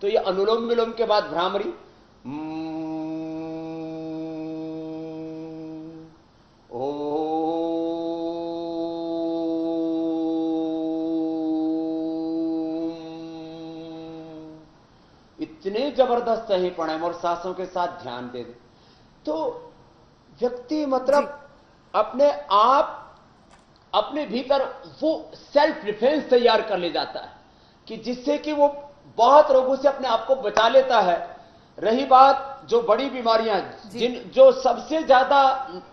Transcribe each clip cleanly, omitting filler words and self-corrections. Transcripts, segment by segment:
तो ये अनुलोम विलोम के बाद भ्रामरी, ओ, इतने जबरदस्त है प्राणायाम, और सांसों के साथ ध्यान दे दे तो व्यक्ति जी। मतलब अपने आप अपने भीतर वो सेल्फ डिफेंस तैयार कर ले जाता है कि जिससे कि वो बहुत रोगों से अपने आप को बचा लेता है। रही बात जो बड़ी बीमारियां जी। जिन जो सबसे ज्यादा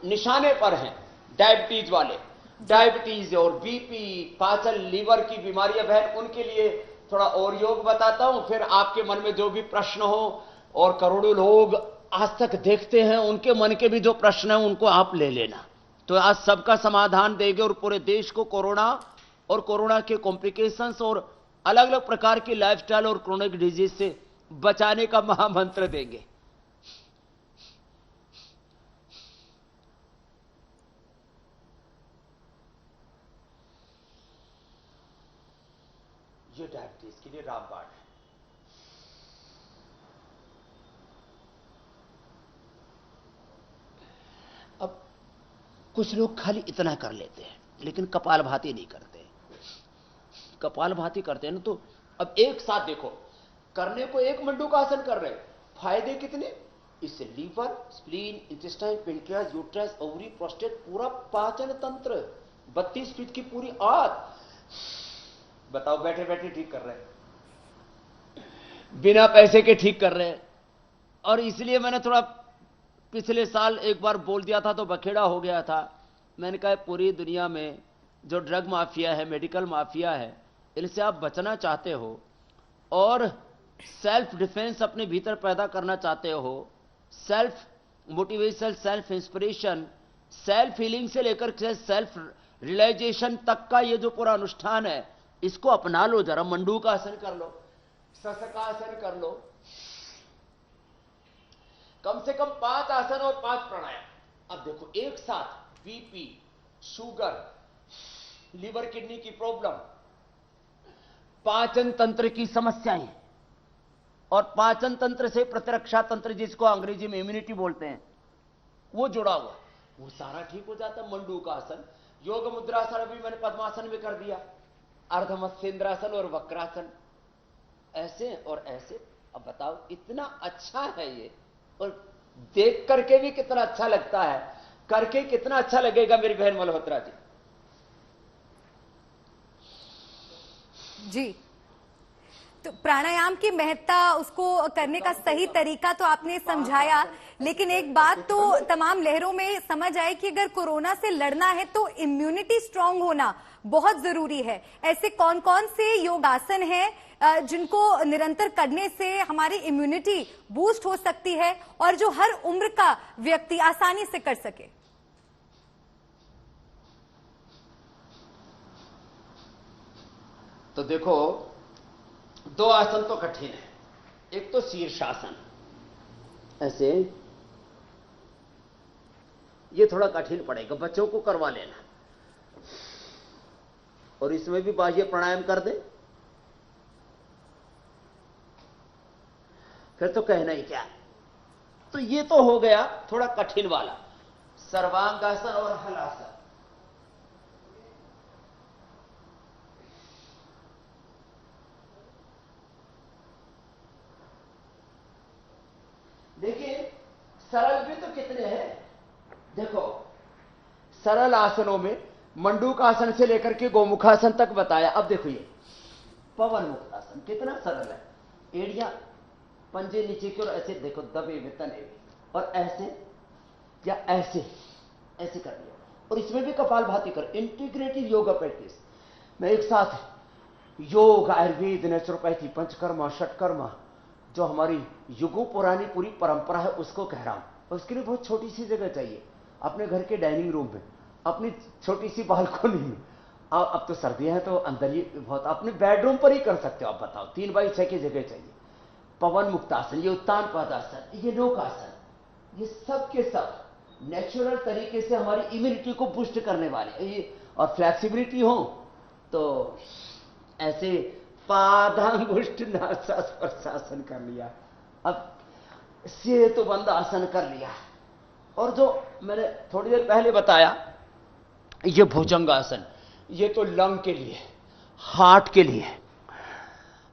निशाने पर हैं, डायबिटीज वाले, जी। डायबिटीज और बीपी, पाचन लीवर की बीमारियां बहन, उनके लिए थोड़ा और योग बताता हूं, फिर आपके मन में जो भी प्रश्न हो, और करोड़ों लोग आज तक देखते हैं, उनके मन के भी जो प्रश्न हैं उनको आप ले लेना, तो आज सबका समाधान देंगे और पूरे देश को कोरोना और कोरोना के कॉम्प्लिकेशंस और अलग अलग प्रकार की लाइफस्टाइल और क्रोनिक डिजीज से बचाने का महामंत्र देंगे। ये डायबिटीज के लिए रामबाण है। अब कुछ लोग खाली इतना कर लेते हैं लेकिन कपालभाति नहीं करते। कपालभाति करते हैं ना, तो अब एक साथ देखो, करने को एक मंडूकासन कर रहे, फायदे कितने इससे, liver, spleen, intestine, pancreas, uterus, ovary, prostate, पूरा पाचन तंत्र, 32 फीट की पूरी आंत, बताओ बैठे बैठे ठीक कर रहे हैं, बिना पैसे के ठीक कर रहे हैं। और इसलिए मैंने थोड़ा पिछले साल एक बार बोल दिया था तो बखेड़ा हो गया था। मैंने कहा पूरी दुनिया में जो ड्रग माफिया है, मेडिकल माफिया है, इनसे आप बचना चाहते हो और सेल्फ डिफेंस अपने भीतर पैदा करना चाहते हो, self motivation, self inspiration, self healing से लेकर के सेल्फ रियलाइजेशन तक का ये जो पूरा अनुष्ठान है, इसको अपना लो। जरा मंडूकासन कर लो, शशकासन कर लो, कम से कम 5 आसन और 5 प्राणायाम। अब देखो एक साथ बीपी, शुगर, लीवर किडनी की प्रॉब्लम, पाचन तंत्र की समस्याएं और पाचन तंत्र से प्रतिरक्षा तंत्र, जिसको अंग्रेजी में इम्यूनिटी बोलते हैं, वो जुड़ा हुआ, वो सारा ठीक हो जाता। मंडूकासन, योग मुद्रासन अभी मैंने पद्मासन में कर दिया, अर्धमत्स्येंद्रासन और वक्रासन, ऐसे और ऐसे। अब बताओ इतना अच्छा है ये, और देख करके भी कितना अच्छा लगता है, करके कितना अच्छा लगेगा मेरी बहन मल्होत्रा जी। जी। तो प्राणायाम की महत्ता, उसको करने का सही तरीका तो आपने समझाया, लेकिन एक बात तो तमाम लहरों में समझ आई कि अगर कोरोना से लड़ना है तो इम्यूनिटी स्ट्रांग होना बहुत जरूरी है। ऐसे कौन कौन से योगासन हैं जिनको निरंतर करने से हमारी इम्यूनिटी बूस्ट हो सकती है और जो हर उम्र का व्यक्ति आसानी से कर सके? तो देखो, 2 आसन तो कठिन है। एक तो शीर्षासन, ऐसे, ये थोड़ा कठिन पड़ेगा, बच्चों को करवा लेना, और इसमें भी बाह्य प्राणायाम कर दे, फिर तो कहना ही क्या। तो ये तो हो गया थोड़ा कठिन वाला, सर्वांगासन और हलासन। देखिए सरल भी तो कितने हैं। देखो सरल आसनों में मंडूकासन से लेकर के गोमुखासन तक बताया। अब देखो ये पवन मुक्त आसन कितना सरल है, एड़ियां पंजे नीचे की ओर ऐसे देखो दबे हुए तने हुए, और ऐसे या ऐसे ऐसे कर दिया, और इसमें भी कपालभाति कर, इंटीग्रेटिव योगा प्रैक्टिस। मैं एक साथ योग, आयुर्वेद, नेचुरोपैथी, पंचकर्मा, षटकर्मा, जो हमारी युगों पुरानी पूरी परंपरा है, उसको कह रहा हूं। और उसके लिए बहुत छोटी सी जगह चाहिए, अपने घर के डाइनिंग रूम में, अपनी छोटी सी बालकोनी में। अब तो सर्दियां हैं तो अंदर ही बहुत, अपने बेडरूम पर ही कर सकते हो। आप बताओ 3x6 की जगह चाहिए। पवन मुक्तासन, ये उत्तान पादासन, ये नौकासन, ये सब के सब नेचुरल तरीके से हमारी इम्यूनिटी को बूस्ट करने वाले। ये और फ्लेक्सिबिलिटी हो तो ऐसे पादांगुष्ठ नासास्पर्शासन कर लिया, अब सेतु बंद आसन कर लिया, और जो मैंने थोड़ी देर पहले बताया ये भुजंगासन, ये तो लंग के लिए, हार्ट के लिए,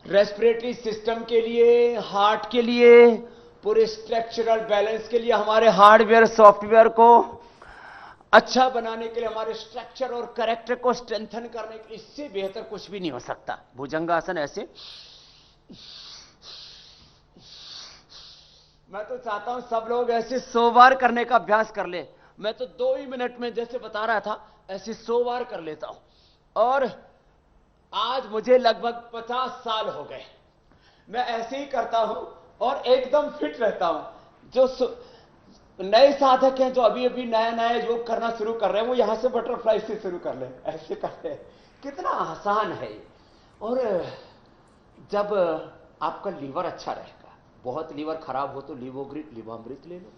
रेस्पिरेटरी सिस्टम के लिए, हार्ट के लिए, पूरे स्ट्रक्चरल बैलेंस के लिए, हमारे हार्डवेयर सॉफ्टवेयर को अच्छा बनाने के लिए, हमारे स्ट्रक्चर और कैरेक्टर को स्ट्रेंथन करने के लिए, इससे बेहतर कुछ भी नहीं हो सकता। भुजंगासन ऐसे, मैं तो चाहता हूं सब लोग ऐसे 100 बार करने का अभ्यास कर ले। मैं तो 2 ही मिनट में जैसे बता रहा था ऐसे 100 बार कर लेता हूं, और आज मुझे लगभग 50 साल हो गए, मैं ऐसे ही करता हूं और एकदम फिट रहता हूं। जो नए साधक हैं जो अभी अभी नया नया योग करना शुरू कर रहे हैं, वो यहां से बटरफ्लाई से शुरू कर ले, ऐसे करते हैं, कितना आसान है। और जब आपका लीवर अच्छा रहेगा, बहुत लीवर खराब हो तो लिवोग्रिट लिवामृत ले लो।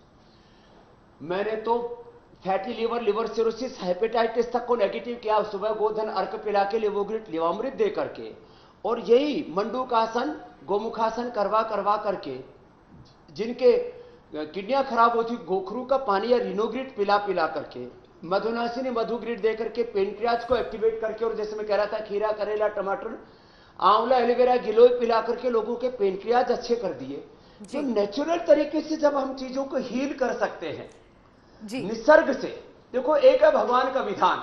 मैंने तो fatty liver, liver cirrhosis, hepatitis तक को नेगेटिव किया, सुबह गोधन अर्क पिला के लिवोग्रिट लिवामृत दे करके, और यही मंडूकासन गोमुखासन करवा करके, जिनके किडनियां खराब होती, गोखरू का पानी या रिनोग्रिट पिला करके, मधुनासिनी मधुग्रिट दे करके, पेनक्रियाज को एक्टिवेट करके, और जैसे मैं कह रहा था खीरा, करेला, टमाटर, आंवला, एलोवेरा, गिलोय पिला करके लोगों के पेनक्रियाज अच्छे कर दिए। जो नेचुरल तरीके से जब हम चीजों को हील कर सकते हैं निसर्ग से, देखो एक है भगवान का विधान,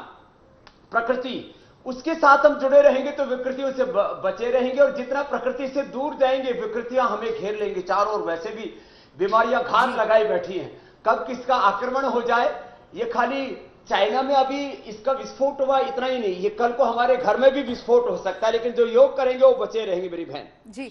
प्रकृति, उसके साथ हम जुड़े रहेंगे तो विकृतियों से बचे रहेंगे, और जितना प्रकृति से दूर जाएंगे विकृतियां हमें घेर लेंगी चारों ओर। वैसे भी बीमारियां घात लगाई बैठी हैं, कब किसका आक्रमण हो जाए, ये खाली चाइना में अभी इसका विस्फोट हुआ इतना ही नहीं, ये कल को हमारे घर में भी विस्फोट हो सकता है, लेकिन जो योग करेंगे वो बचे रहेंगे मेरी बहन। जी